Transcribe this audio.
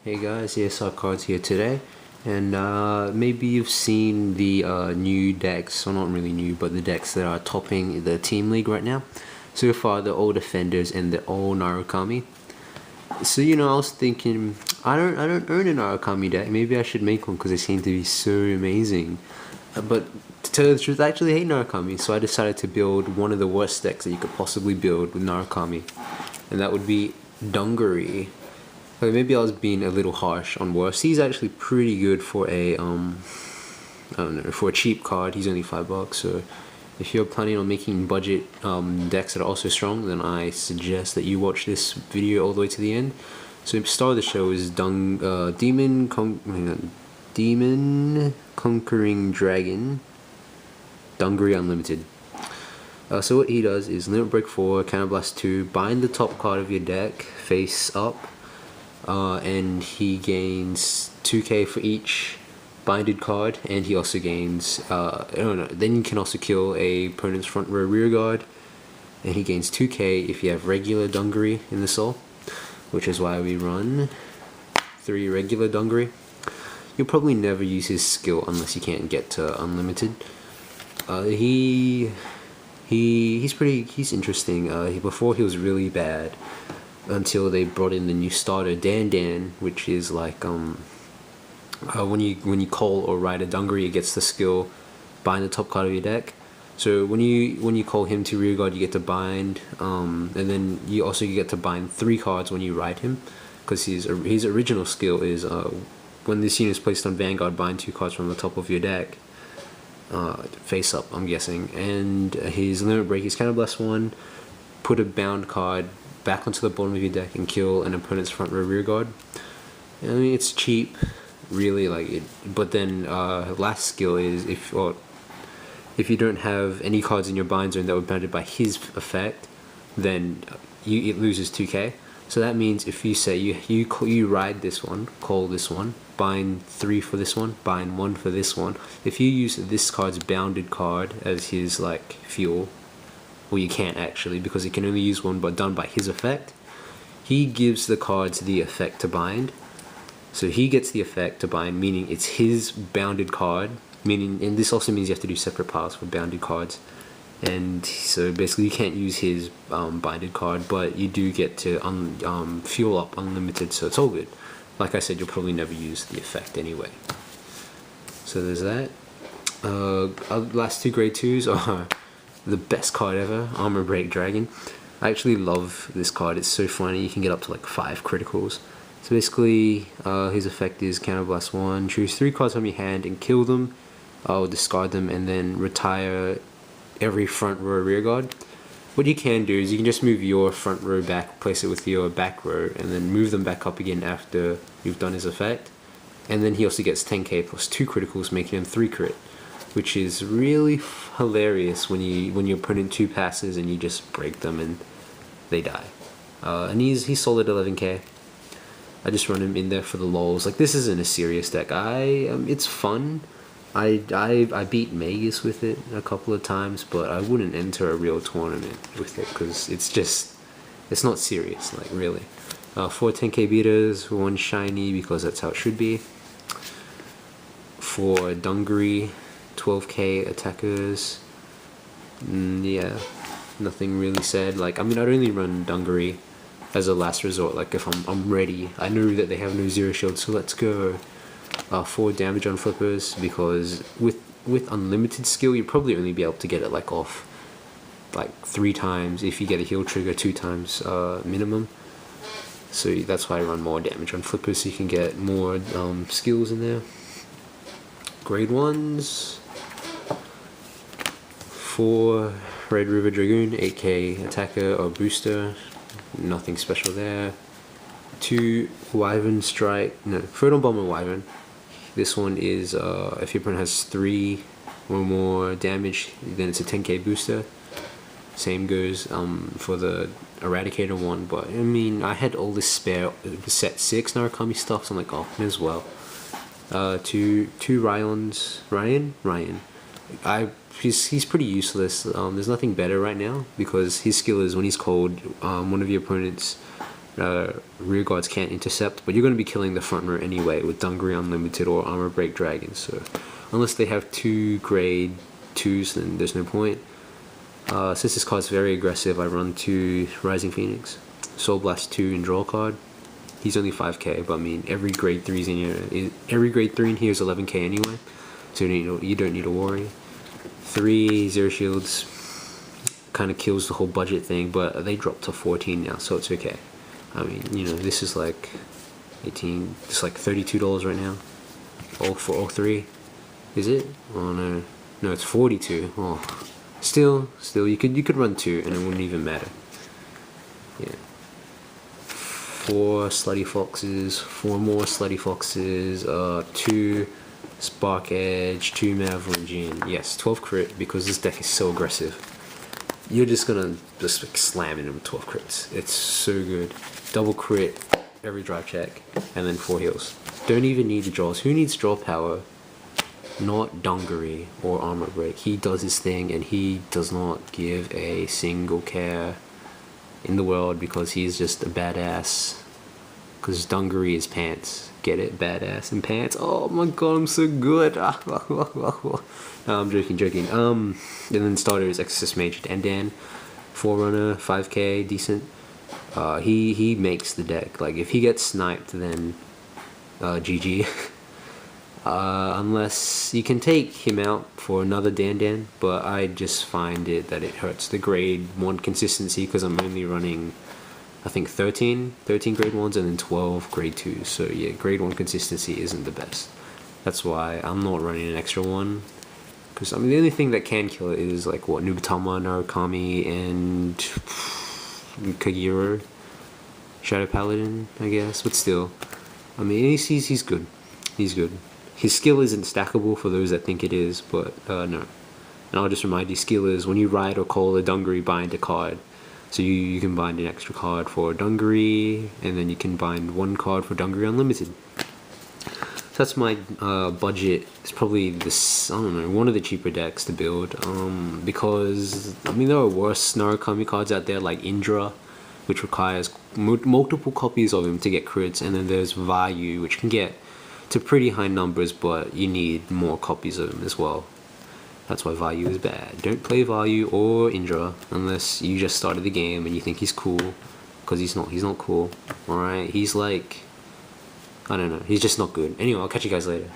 Hey guys, ESR Cards here today, and maybe you've seen the new decks, well not really new, but the decks that are topping the Team League right now. So far, the old Defenders and the old Narukami. So I was thinking, I don't own a Narukami deck. Maybe I should make one because they seem to be so amazing. But to tell you the truth, I actually hate Narukami, so I decided to build one of the worst decks that you could possibly build with Narukami, and that would be Dungaree. Okay, maybe I was being a little harsh on worst. He's actually pretty good for a I don't know, for a cheap card. He's only $5, so if you're planning on making budget decks that are also strong, then I suggest that you watch this video all the way to the end. So the star of the show is Demon Conquering Dragon, Dungaree Unlimited. So what he does is Limit Break 4, Counterblast 2, bind the top card of your deck face up, and he gains 2k for each binded card, and he also gains, then you can also kill a opponent's front row rear guard, and he gains 2k if you have regular Dungaree in the soul, which is why we run 3 regular Dungaree. You'll probably never use his skill unless you can't get to unlimited. He's interesting. Before he was really bad until they brought in the new starter Dan, which is like when you call or ride a Dungaree, it gets the skill bind the top card of your deck. So when you call him to rear guard, you get to bind, and then you also get to bind 3 cards when you ride him, because his original skill is when this unit is placed on Vanguard, bind 2 cards from the top of your deck, face up, I'm guessing. And his limit break is Counterblast 1, put a bound card back onto the bottom of your deck and kill an opponent's front row rear guard. I mean, it's cheap, really, like it. But then last skill is if you don't have any cards in your bind zone that were bounded by his effect, then it loses 2k. So that means if you say you ride this one, call this one, bind 3 for this one, bind 1 for this one. If you use this card's bounded card as his like fuel, well, you can't actually, because he can only use one, but done by his effect. He gives the cards the effect to bind, so he gets the effect to bind, meaning it's his bounded card. And this also means you have to do separate piles for bounded cards. And so basically, you can't use his binded card, but you do get to fuel up unlimited, so it's all good. Like I said, you'll probably never use the effect anyway. So there's that. Last 2 grade 2s are the best card ever, Armor Break Dragon. I actually love this card. It's so funny. You can get up to like 5 criticals. So basically, his effect is Counterblast 1. Choose 3 cards from your hand and kill them. I'll discard them and then retire every front row rear guard. What you can do is you can just move your front row back, place it with your back row, and then move them back up again after you've done his effect. And then he also gets 10k plus 2 criticals, making him 3 crit, which is really hilarious when your opponent 2 passes and you just break them and they die. And he's solid 11k. I just run him in there for the lols. Like, this isn't a serious deck. It's fun. I beat Magus with it a couple of times, but I wouldn't enter a real tournament with it because it's not serious, like, really. 4 10k beaters, 1 shiny because that's how it should be. 4 Dungaree, 12k attackers. Yeah, nothing really said. Like, I mean, I'd only run Dungaree as a last resort, like if I'm ready. I know that they have no 0 shield, so let's go. 4 damage on flippers, because with unlimited skill you'd probably only be able to get it like off like 3 times if you get a heal trigger, 2 times minimum. So that's why I run more damage on flippers, so you can get more skills in there. Grade 1s, 4 Red River Dragoon, 8k attacker or booster, nothing special there. 2 Wyvern Strike, no, Photon Bomber Wyvern. This one is if your opponent has 3 or more damage, then it's a 10k booster. Same goes for the Eradicator one, but I mean, I had all this spare set 6 Narukami stuff, so I'm like, oh, may as well. 2 Ryans, Ryan. He's pretty useless. There's nothing better right now, because his skill is when he's called, one of your opponent's rear guards can't intercept, but you're going to be killing the front row anyway with Dungaree Unlimited or Armor Break Dragons. So unless they have 2 grade 2s, then there's no point. Since this card's very aggressive, I run 2 Rising Phoenix, Soul Blast 2 and draw a card. He's only 5k, but I mean every grade 3's in here. Every grade 3 in here is 11k anyway, so you don't need to worry. 3 Zero Shields kind of kills the whole budget thing, but they dropped to 14 now, so it's okay. I mean, you know, this is like 18. It's like $32 right now. All for all 3, is it? Oh no, no, it's 42. Oh, still, you could run 2 and it wouldn't even matter. Yeah. 4 Slutty Foxes, 4 more Slutty Foxes, 2 Spark Edge, 2 Maverick. Yes, 12 crit because this deck is so aggressive. You're just gonna like slam into 12 crits. It's so good. Double crit every drive check, and then 4 heals. Don't even need the draws. Who needs draw power? Not Dungaree or Armor Break. He does his thing and he does not give a single care in the world because he's just a badass. Because Dungaree is pants. Get it? Badass and pants. Oh my god, I'm so good. No, I'm joking. And then starter is Exorcist Mage Dandan. Forerunner, 5k, decent. He makes the deck. Like if he gets sniped, then GG. Unless you can take him out for another Dandan, but I just find that it hurts the grade 1 consistency because I'm only running, I think 13 grade 1s and then 12 grade 2s. So yeah, grade 1 consistency isn't the best. That's why I'm not running an extra one. Because I mean, the only thing that can kill it is like what, Nubatama, Narukami, and Kagero, Shadow Paladin, I guess. But still, I mean, he's good. He's good. His skill isn't stackable for those that think it is, but no. And I'll just remind you, skill is when you ride or call a Dungaree, bind a card. So you can bind an extra card for Dungaree, and then you can bind 1 card for Dungaree Unlimited. So that's my budget. It's probably this, I don't know, one of the cheaper decks to build. Because, I mean, there are worse Narukami cards out there like Indra, which requires multiple copies of him to get crits, and then there's Vayu, which can get to pretty high numbers, but you need more copies of him as well. That's why Vayu is bad. Don't play Vayu or Indra unless you just started the game and you think he's cool, because he's not cool. Alright, he's like, I don't know, he's just not good. Anyway, I'll catch you guys later.